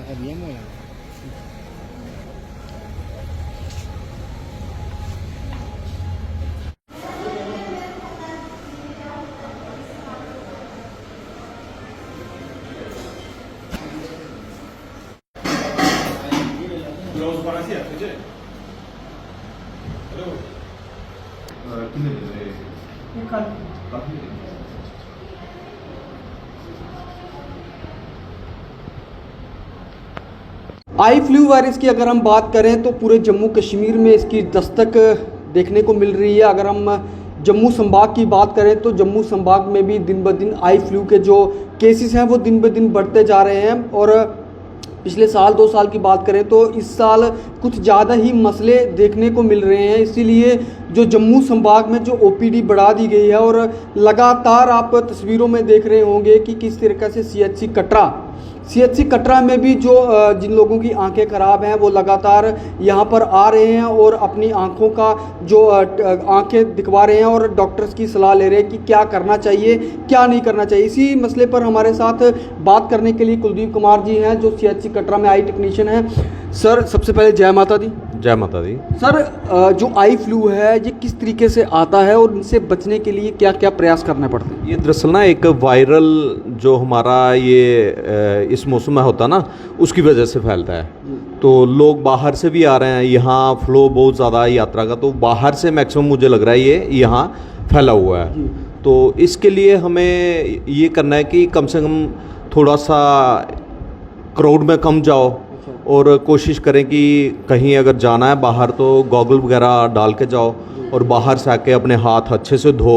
Había mola. Los Valencia, ¿sí? Hello. Eye flu virus की अगर हम बात करें तो पूरे जम्मू कश्मीर में इसकी दस्तक देखने को मिल रही है। अगर हम जम्मू संभाग की बात करें तो जम्मू संभाग में भी दिन ब दिन आई फ्लू के जो केसेस हैं वो दिन ब दिन बढ़ते जा रहे हैं। और पिछले साल 2 साल की बात करें तो इस साल कुछ ज़्यादा ही मसले देखने को मिल रहे हैं। इसीलिए जो जम्मू संभाग में जो ओपीडी बढ़ा दी गई है और लगातार आप तस्वीरों में देख रहे होंगे कि किस तरीके से सीएचसी कटरा में भी जो जिन लोगों की आंखें ख़राब हैं वो लगातार यहाँ पर आ रहे हैं और अपनी आंखों का जो आंखें दिखवा रहे हैं और डॉक्टर्स की सलाह ले रहे हैं कि क्या करना चाहिए क्या नहीं करना चाहिए। इसी मसले पर हमारे साथ बात करने के लिए कुलदीप कुमार जी हैं जो सीएचसी कटरा में आई टेक्नीशियन हैं। सर सबसे पहले जय माता दी। जय माता दी। सर जो आई फ्लू है ये किस तरीके से आता है और इनसे बचने के लिए क्या क्या प्रयास करने पड़ते हैं? ये दरअसल ना एक वायरल जो हमारा ये इस मौसम में होता ना उसकी वजह से फैलता है। तो लोग बाहर से भी आ रहे हैं, यहाँ फ्लो बहुत ज़्यादा है यात्रा का, तो बाहर से मैक्सिमम मुझे लग रहा है ये यहाँ फैला हुआ है। तो इसके लिए हमें ये करना है कि कम से कम थोड़ा सा क्राउड में कम जाओ और कोशिश करें कि कहीं अगर जाना है बाहर तो गॉगल वगैरह डाल के जाओ और बाहर से आके अपने हाथ अच्छे से धो,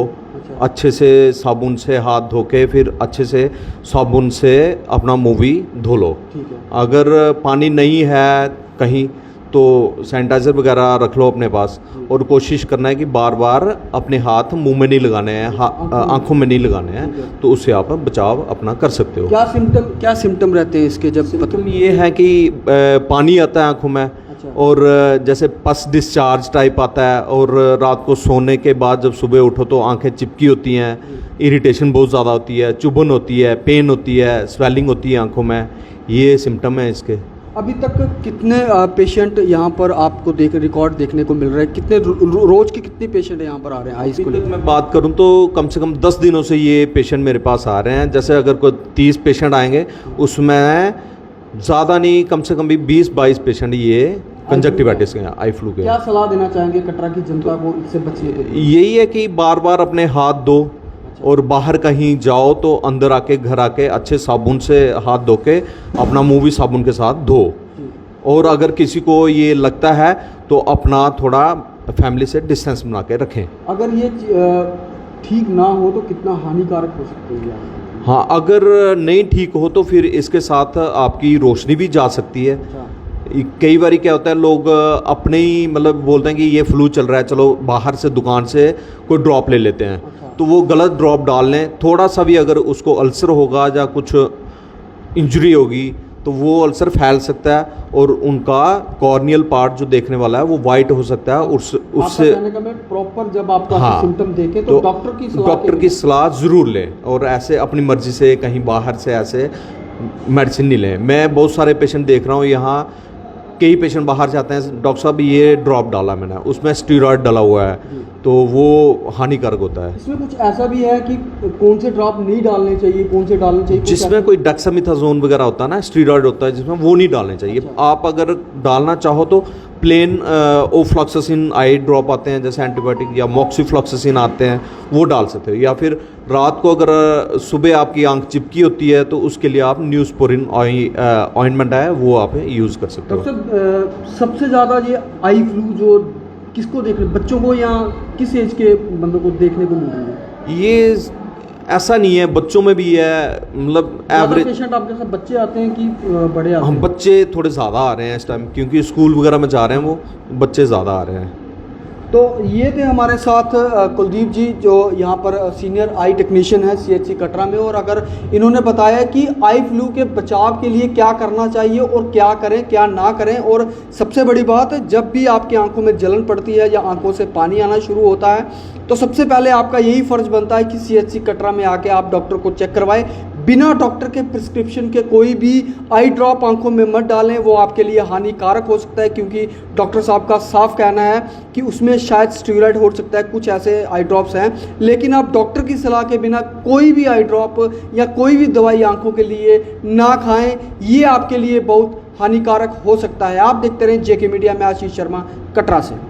अच्छे से साबुन से हाथ धो के फिर अच्छे से साबुन से अपना मुंह भी धो लो। अगर पानी नहीं है कहीं तो सैनिटाइज़र वगैरह रख लो अपने पास और कोशिश करना है कि बार बार अपने हाथ मुंह में नहीं लगाने हैं, आंखों में नहीं लगाने हैं, तो उससे आप बचाव अपना कर सकते हो। क्या सिम्टम रहते हैं इसके? जब सिम्टम ये है कि पानी आता है आंखों में और जैसे पस डिस्चार्ज टाइप आता है और रात को सोने के बाद जब सुबह उठो तो आंखें चिपकी होती हैं, इरिटेशन बहुत ज़्यादा होती है, चुभन होती है, पेन होती है, स्वेलिंग होती है आंखों में। ये सिम्टम है इसके। अभी तक कितने पेशेंट यहाँ पर आपको रिकॉर्ड देखने को मिल रहे हैं? कितने रोज के कितने पेशेंट यहाँ पर आ रहे हैं आईज को लेकर? मैं बात करूँ तो कम से कम 10 दिनों से ये पेशेंट मेरे पास आ रहे हैं। जैसे अगर कोई 30 पेशेंट आएंगे उसमें ज़्यादा नहीं, कम से कम भी 20-22 पेशेंट ये कंजक्टिवाइटिस के आई फ्लू के। क्या सलाह देना चाहेंगे कटरा की जनता को इससे बचने के लिए? यही है कि बार बार अपने हाथ धो और बाहर कहीं जाओ तो अंदर आके घर आके अच्छे साबुन से हाथ धो के अपना मुंह भी साबुन के साथ धो। और अगर किसी को ये लगता है तो अपना थोड़ा फैमिली से डिस्टेंस बना के रखें। अगर ये ठीक ना हो तो कितना हानिकारक हो सकती है? हाँ, अगर नहीं ठीक हो तो फिर इसके साथ आपकी रोशनी भी जा सकती है। कई बार क्या होता है लोग अपने ही मतलब बोलते हैं कि ये फ्लू चल रहा है, चलो बाहर से दुकान से कोई ड्रॉप ले लेते हैं। तो वो गलत ड्रॉप डाल लें, थोड़ा सा भी अगर उसको अल्सर होगा या कुछ इंजरी होगी तो वो अल्सर फैल सकता है और उनका कॉर्नियल पार्ट जो देखने वाला है वो वाइट हो सकता है। उससे प्रॉपर जब आपका हाँ, सिम्टम देखें तो डॉक्टर की सलाह ज़रूर लें और ऐसे अपनी मर्जी से कहीं बाहर से ऐसे मेडिसिन नहीं लें। मैं बहुत सारे पेशेंट देख रहा हूँ, यहाँ कई पेशेंट बाहर से आते हैं, डॉक्टर साहब ये ड्रॉप डाला मैंने, उसमें स्टेरॉइड डाला हुआ है, तो वो हानिकारक होता है। इसमें कुछ ऐसा भी है कि कौन से ड्रॉप नहीं डालने चाहिए, कौन से डालने चाहिए? जिसमें कोई डेक्सामेथासोन वगैरह होता है ना, स्टेरॉइड होता है जिसमें, वो नहीं डालने चाहिए। आप अगर डालना चाहो तो प्लेन ओफ्लॉक्सासिन आई ड्रॉप आते हैं जैसे एंटीबायोटिक, या मॉक्सीफ्लॉक्सासिन आते हैं, वो डाल सकते हो। या फिर रात को अगर सुबह आपकी आंख चिपकी होती है तो उसके लिए आप न्यूज़पोरिन ऑइंटमेंट है वो आप यूज़ कर सकते हो। सबसे ज़्यादा ये आई फ्लू जो किसको देख रहे, बच्चों को या किस एज के बंदों को देखने को मिल रही है? ये ऐसा नहीं है, बच्चों में भी है, मतलब एवरेज पेशेंट आपके साथ बच्चे आते हैं कि बड़े आते हैं? हम बच्चे थोड़े ज़्यादा आ रहे हैं इस टाइम, क्योंकि स्कूल वगैरह में जा रहे हैं, वो बच्चे ज़्यादा आ रहे हैं। तो ये थे हमारे साथ कुलदीप जी जो यहाँ पर सीनियर आई टेक्नीशियन है सीएचसी कटरा में, और अगर इन्होंने बताया कि आई फ्लू के बचाव के लिए क्या करना चाहिए और क्या करें क्या ना करें। और सबसे बड़ी बात, जब भी आपकी आंखों में जलन पड़ती है या आंखों से पानी आना शुरू होता है तो सबसे पहले आपका यही फ़र्ज़ बनता है कि सीएचसी कटरा में आके आप डॉक्टर को चेक करवाएं। बिना डॉक्टर के प्रिस्क्रिप्शन के कोई भी आई ड्रॉप आंखों में मत डालें, वो आपके लिए हानिकारक हो सकता है, क्योंकि डॉक्टर साहब का साफ कहना है कि उसमें शायद स्टेरॉइड हो सकता है, कुछ ऐसे आई ड्रॉप्स हैं। लेकिन आप डॉक्टर की सलाह के बिना कोई भी आई ड्रॉप या कोई भी दवाई आंखों के लिए ना खाएं, ये आपके लिए बहुत हानिकारक हो सकता है। आप देखते रहें जेके मीडिया में आशीष शर्मा, कटरा से।